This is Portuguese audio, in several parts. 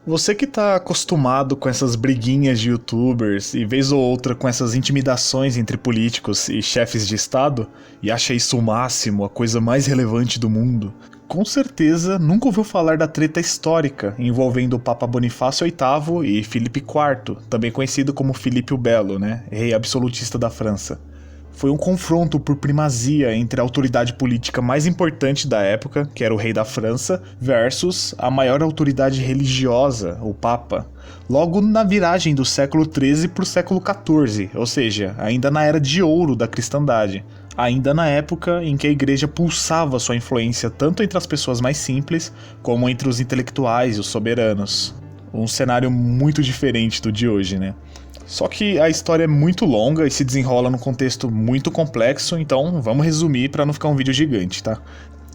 Você que tá acostumado com essas briguinhas de youtubers e vez ou outra com essas intimidações entre políticos e chefes de estado e acha isso o máximo, a coisa mais relevante do mundo, com certeza nunca ouviu falar da treta histórica envolvendo o Papa Bonifácio VIII e Filipe IV, também conhecido como Filipe o Belo, né, rei absolutista da França. Foi um confronto por primazia entre a autoridade política mais importante da época, que era o rei da França, versus a maior autoridade religiosa, o Papa, logo na viragem do século XIII para o século XIV, ou seja, ainda na era de ouro da cristandade, ainda na época em que a igreja pulsava sua influência tanto entre as pessoas mais simples, como entre os intelectuais e os soberanos. Um cenário muito diferente do de hoje, né? Só que a história é muito longa e se desenrola num contexto muito complexo, então vamos resumir para não ficar um vídeo gigante, tá?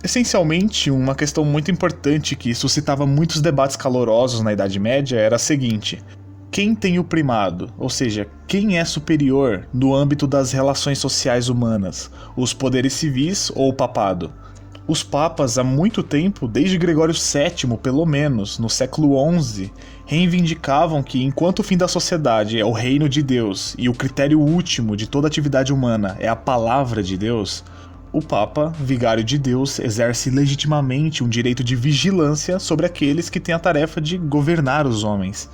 Essencialmente, uma questão muito importante que suscitava muitos debates calorosos na Idade Média era a seguinte: quem tem o primado? Ou seja, quem é superior no âmbito das relações sociais humanas? Os poderes civis ou o papado? Os papas, há muito tempo, desde Gregório VII, pelo menos, no século XI, reivindicavam que, enquanto o fim da sociedade é o reino de Deus e o critério último de toda atividade humana é a palavra de Deus, o Papa, vigário de Deus, exerce legitimamente um direito de vigilância sobre aqueles que têm a tarefa de governar os homens.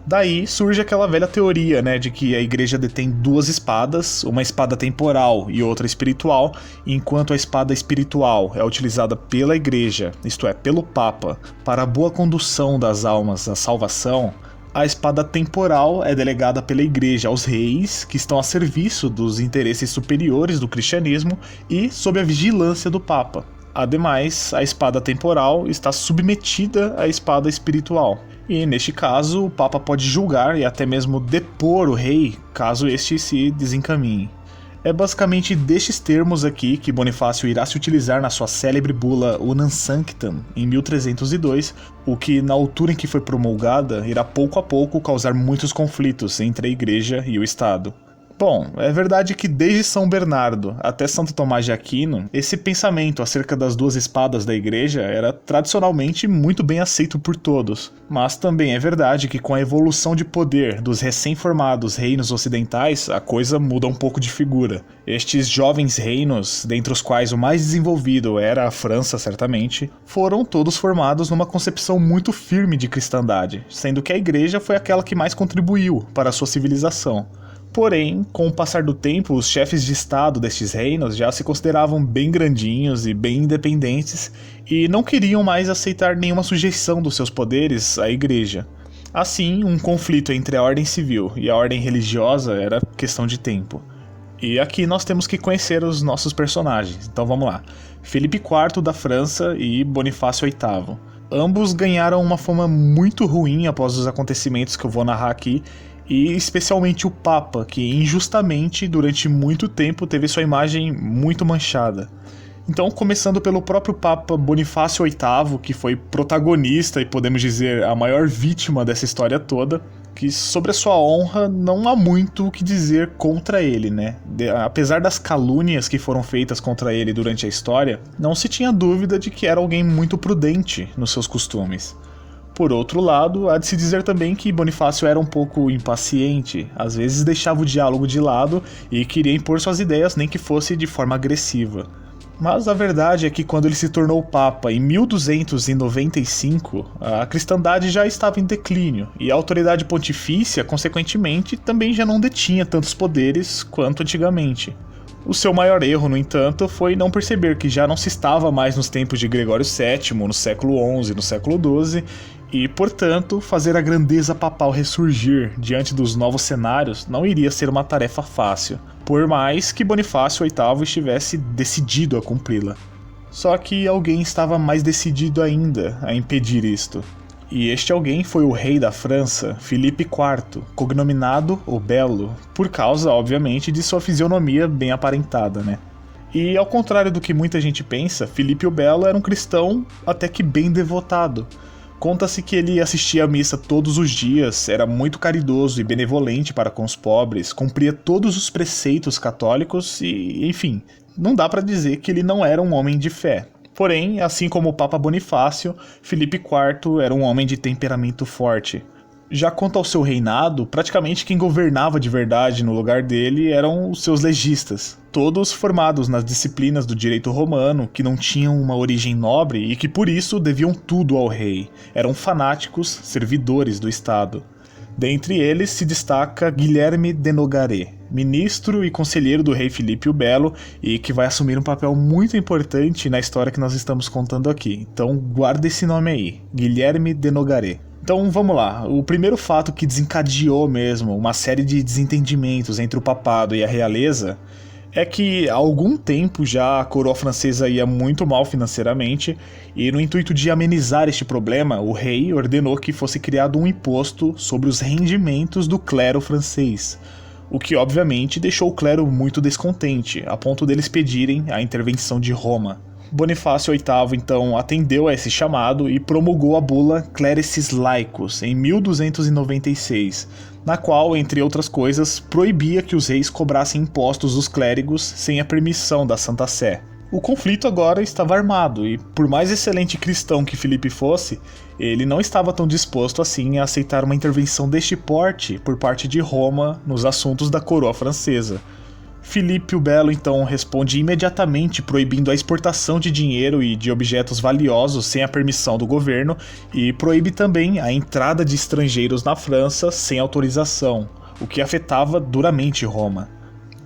Daí surge aquela velha teoria, né, de que a igreja detém duas espadas, uma espada temporal e outra espiritual, enquanto a espada espiritual é utilizada pela igreja, isto é, pelo Papa, para a boa condução das almas à salvação. A espada temporal é delegada pela igreja aos reis, que estão a serviço dos interesses superiores do cristianismo e sob a vigilância do Papa. Ademais, a espada temporal está submetida à espada espiritual. E, neste caso, o Papa pode julgar e até mesmo depor o rei, caso este se desencaminhe. É basicamente destes termos aqui que Bonifácio irá se utilizar na sua célebre bula Unam Sanctam, em 1302, o que, na altura em que foi promulgada, irá pouco a pouco causar muitos conflitos entre a Igreja e o Estado. Bom, é verdade que desde São Bernardo até Santo Tomás de Aquino, esse pensamento acerca das duas espadas da igreja era tradicionalmente muito bem aceito por todos. Mas também é verdade que com a evolução de poder dos recém-formados reinos ocidentais, a coisa muda um pouco de figura. Estes jovens reinos, dentre os quais o mais desenvolvido era a França, certamente, foram todos formados numa concepção muito firme de cristandade, sendo que a igreja foi aquela que mais contribuiu para a sua civilização. Porém, com o passar do tempo, os chefes de estado destes reinos já se consideravam bem grandinhos e bem independentes e não queriam mais aceitar nenhuma sujeição dos seus poderes à igreja. Assim, um conflito entre a ordem civil e a ordem religiosa era questão de tempo. E aqui nós temos que conhecer os nossos personagens, então vamos lá. Filipe IV da França e Bonifácio VIII. Ambos ganharam uma fama muito ruim após os acontecimentos que eu vou narrar aqui, e especialmente o Papa, que injustamente durante muito tempo teve sua imagem muito manchada. Então, começando pelo próprio Papa Bonifácio VIII, que foi protagonista e podemos dizer a maior vítima dessa história toda, que sobre a sua honra não há muito o que dizer contra ele, né? Apesar das calúnias que foram feitas contra ele durante a história, não se tinha dúvida de que era alguém muito prudente nos seus costumes. Por outro lado, há de se dizer também que Bonifácio era um pouco impaciente, às vezes deixava o diálogo de lado e queria impor suas ideias nem que fosse de forma agressiva. Mas a verdade é que quando ele se tornou Papa em 1295, a cristandade já estava em declínio e a autoridade pontifícia, consequentemente, também já não detinha tantos poderes quanto antigamente. O seu maior erro, no entanto, foi não perceber que já não se estava mais nos tempos de Gregório VII, no século XI, no século XII, e, portanto, fazer a grandeza papal ressurgir diante dos novos cenários não iria ser uma tarefa fácil, por mais que Bonifácio VIII estivesse decidido a cumpri-la. Só que alguém estava mais decidido ainda a impedir isto. E este alguém foi o rei da França, Filipe IV, cognominado o Belo, por causa, obviamente, de sua fisionomia bem aparentada, né? E ao contrário do que muita gente pensa, Filipe o Belo era um cristão até que bem devotado. Conta-se que ele assistia à missa todos os dias, era muito caridoso e benevolente para com os pobres, cumpria todos os preceitos católicos e, enfim, não dá para dizer que ele não era um homem de fé. Porém, assim como o Papa Bonifácio, Filipe IV era um homem de temperamento forte. Já quanto ao seu reinado, praticamente quem governava de verdade no lugar dele eram os seus legistas, todos formados nas disciplinas do direito romano, que não tinham uma origem nobre e que por isso deviam tudo ao rei. Eram fanáticos, servidores do Estado. Dentre eles se destaca Guilherme de Nogaret, ministro e conselheiro do rei Filipe o Belo e que vai assumir um papel muito importante na história que nós estamos contando aqui. Então guarda esse nome aí, Guilherme de Nogaret. Então vamos lá, o primeiro fato que desencadeou mesmo uma série de desentendimentos entre o papado e a realeza é que há algum tempo já a coroa francesa ia muito mal financeiramente e no intuito de amenizar este problema, o rei ordenou que fosse criado um imposto sobre os rendimentos do clero francês, o que obviamente deixou o clero muito descontente, a ponto deles pedirem a intervenção de Roma. Bonifácio VIII então atendeu a esse chamado e promulgou a bula Clericis Laicus em 1296, na qual, entre outras coisas, proibia que os reis cobrassem impostos dos clérigos sem a permissão da Santa Sé. O conflito agora estava armado e, por mais excelente cristão que Filipe fosse, ele não estava tão disposto assim a aceitar uma intervenção deste porte por parte de Roma nos assuntos da coroa francesa. Filipe o Belo então responde imediatamente proibindo a exportação de dinheiro e de objetos valiosos sem a permissão do governo e proíbe também a entrada de estrangeiros na França sem autorização, o que afetava duramente Roma.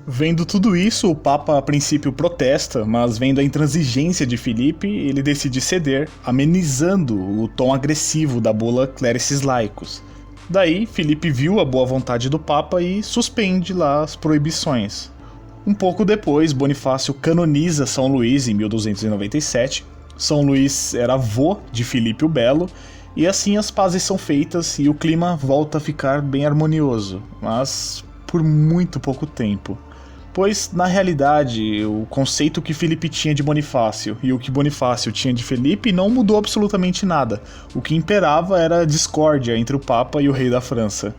Vendo tudo isso, o Papa a princípio protesta, mas vendo a intransigência de Filipe, ele decide ceder, amenizando o tom agressivo da bula Clericis Laicus. Daí, Filipe viu a boa vontade do Papa e suspende lá as proibições. Um pouco depois, Bonifácio canoniza São Luís em 1297. São Luís era avô de Filipe o Belo, e assim as pazes são feitas e o clima volta a ficar bem harmonioso, mas por muito pouco tempo. Pois, na realidade, o conceito que Filipe tinha de Bonifácio e o que Bonifácio tinha de Filipe não mudou absolutamente nada. O que imperava era a discórdia entre o Papa e o rei da França.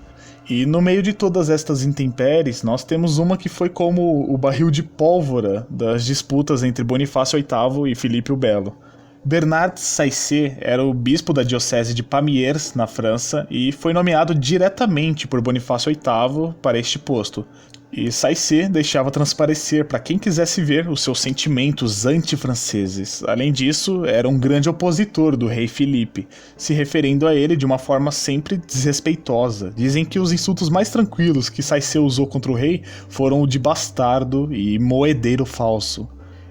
E no meio de todas estas intempéries, nós temos uma que foi como o barril de pólvora das disputas entre Bonifácio VIII e Filipe o Belo. Bernard Saisset era o bispo da diocese de Pamiers, na França, e foi nomeado diretamente por Bonifácio VIII para este posto. E Saisset deixava transparecer para quem quisesse ver os seus sentimentos anti-franceses. Além disso, era um grande opositor do rei Filipe, se referindo a ele de uma forma sempre desrespeitosa. Dizem que os insultos mais tranquilos que Saisset usou contra o rei foram o de bastardo e moedeiro falso.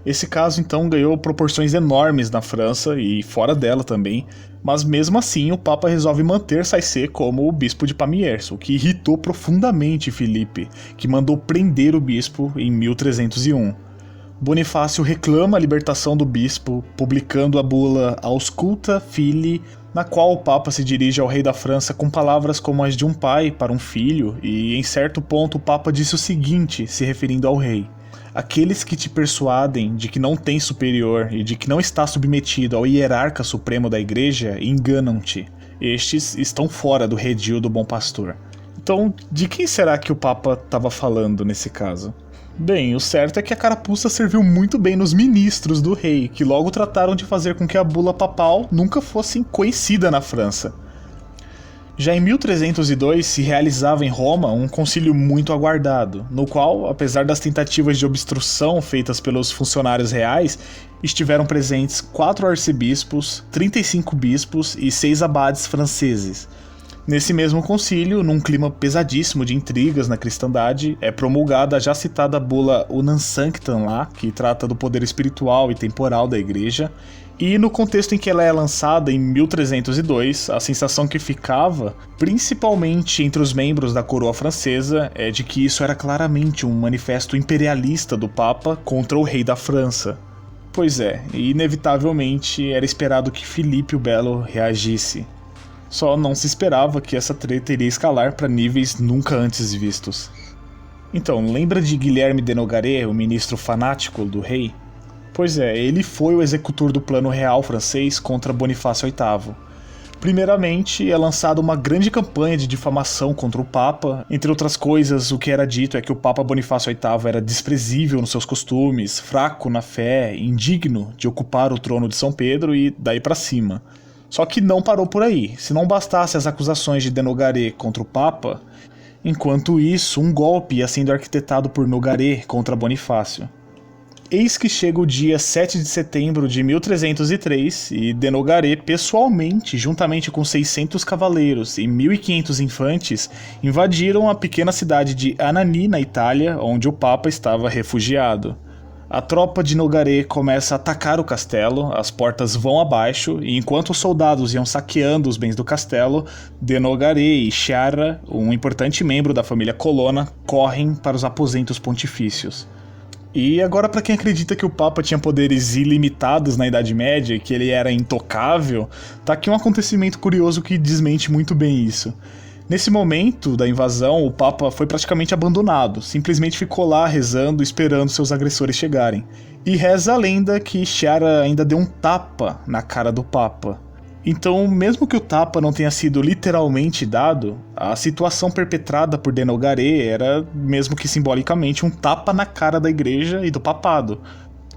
Esse caso então ganhou proporções enormes na França e fora dela também, mas mesmo assim o Papa resolve manter Saisset como o bispo de Pamiers, o que irritou profundamente Filipe, que mandou prender o bispo em 1301. Bonifácio reclama a libertação do bispo, publicando a bula Ausculta Filii, na qual o Papa se dirige ao rei da França com palavras como as de um pai para um filho, e em certo ponto o Papa disse o seguinte, se referindo ao rei: aqueles que te persuadem de que não tem superior e de que não está submetido ao hierarca supremo da igreja enganam-te. Estes estão fora do redil do bom pastor. Então, de quem será que o Papa estava falando nesse caso? Bem, o certo é que a carapuça serviu muito bem nos ministros do rei, que logo trataram de fazer com que a bula papal nunca fosse conhecida na França. Já em 1302 se realizava em Roma um concílio muito aguardado, no qual, apesar das tentativas de obstrução feitas pelos funcionários reais, estiveram presentes 4 arcebispos, 35 bispos e 6 abades franceses. Nesse mesmo concílio, num clima pesadíssimo de intrigas na cristandade, é promulgada a já citada bula Unam Sanctam lá, que trata do poder espiritual e temporal da igreja. E no contexto em que ela é lançada em 1302, a sensação que ficava, principalmente entre os membros da coroa francesa, é de que isso era claramente um manifesto imperialista do Papa contra o rei da França. Pois é, e inevitavelmente era esperado que Filipe o Belo reagisse. Só não se esperava que essa treta iria escalar para níveis nunca antes vistos. Então, lembra de Guilherme de Nogaret, o ministro fanático do rei? Pois é, ele foi o executor do plano real francês contra Bonifácio VIII. Primeiramente, é lançada uma grande campanha de difamação contra o Papa. Entre outras coisas, o que era dito é que o Papa Bonifácio VIII era desprezível nos seus costumes, fraco na fé, indigno de ocupar o trono de São Pedro e daí pra cima. Só que não parou por aí. Se não bastasse as acusações de Nogaret contra o Papa, enquanto isso, um golpe ia sendo arquitetado por Nogaret contra Bonifácio. Eis que chega o dia 7 de setembro de 1303 e de Nogaret, pessoalmente, juntamente com 600 cavaleiros e 1.500 infantes, invadiram a pequena cidade de Anagni, na Itália, onde o Papa estava refugiado. A tropa de Nogaret começa a atacar o castelo, as portas vão abaixo, e enquanto os soldados iam saqueando os bens do castelo, de Nogaret e Sciarra, um importante membro da família Colonna, correm para os aposentos pontifícios. E agora, para quem acredita que o Papa tinha poderes ilimitados na Idade Média e que ele era intocável, tá aqui um acontecimento curioso que desmente muito bem isso. Nesse momento da invasão, o Papa foi praticamente abandonado, simplesmente ficou lá rezando, esperando seus agressores chegarem. E reza a lenda que Sciarra ainda deu um tapa na cara do Papa. Então, mesmo que o tapa não tenha sido literalmente dado, a situação perpetrada por de Nogaret era, mesmo que simbolicamente, um tapa na cara da igreja e do papado.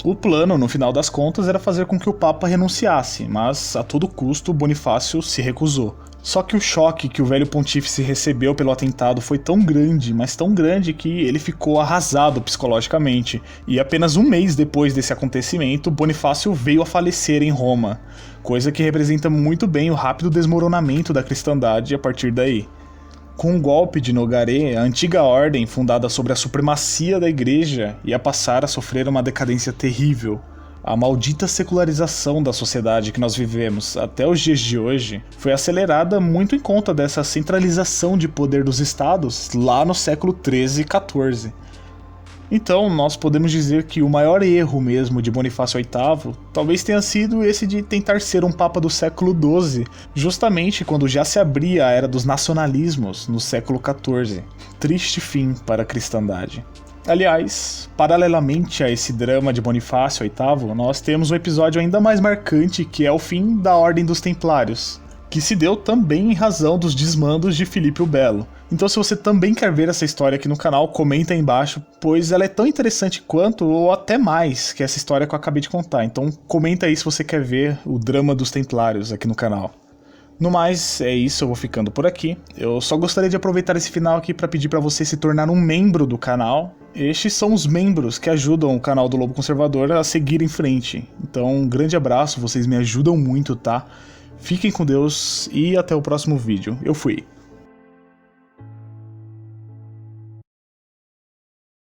O plano, no final das contas, era fazer com que o Papa renunciasse, mas a todo custo Bonifácio se recusou. Só que o choque que o velho pontífice recebeu pelo atentado foi tão grande, mas tão grande que ele ficou arrasado psicologicamente, e apenas um mês depois desse acontecimento, Bonifácio veio a falecer em Roma, coisa que representa muito bem o rápido desmoronamento da cristandade a partir daí. Com o golpe de Nogaret, a antiga ordem, fundada sobre a supremacia da igreja, ia passar a sofrer uma decadência terrível. A maldita secularização da sociedade que nós vivemos até os dias de hoje foi acelerada muito em conta dessa centralização de poder dos estados lá no século XIII e XIV. Então, nós podemos dizer que o maior erro mesmo de Bonifácio VIII talvez tenha sido esse de tentar ser um papa do século XII, justamente quando já se abria a era dos nacionalismos no século XIV. Triste fim para a cristandade. Aliás, paralelamente a esse drama de Bonifácio VIII, nós temos um episódio ainda mais marcante que é o fim da Ordem dos Templários, que se deu também em razão dos desmandos de Filipe o Belo. Então, se você também quer ver essa história aqui no canal, comenta aí embaixo, pois ela é tão interessante quanto, ou até mais, que essa história que eu acabei de contar. Então, comenta aí se você quer ver o drama dos Templários aqui no canal. No mais, é isso, eu vou ficando por aqui. Eu só gostaria de aproveitar esse final aqui para pedir para você se tornar um membro do canal. Estes são os membros que ajudam o canal do Lobo Conservador a seguir em frente. Então, um grande abraço, vocês me ajudam muito, tá? Fiquem com Deus e até o próximo vídeo. Eu fui.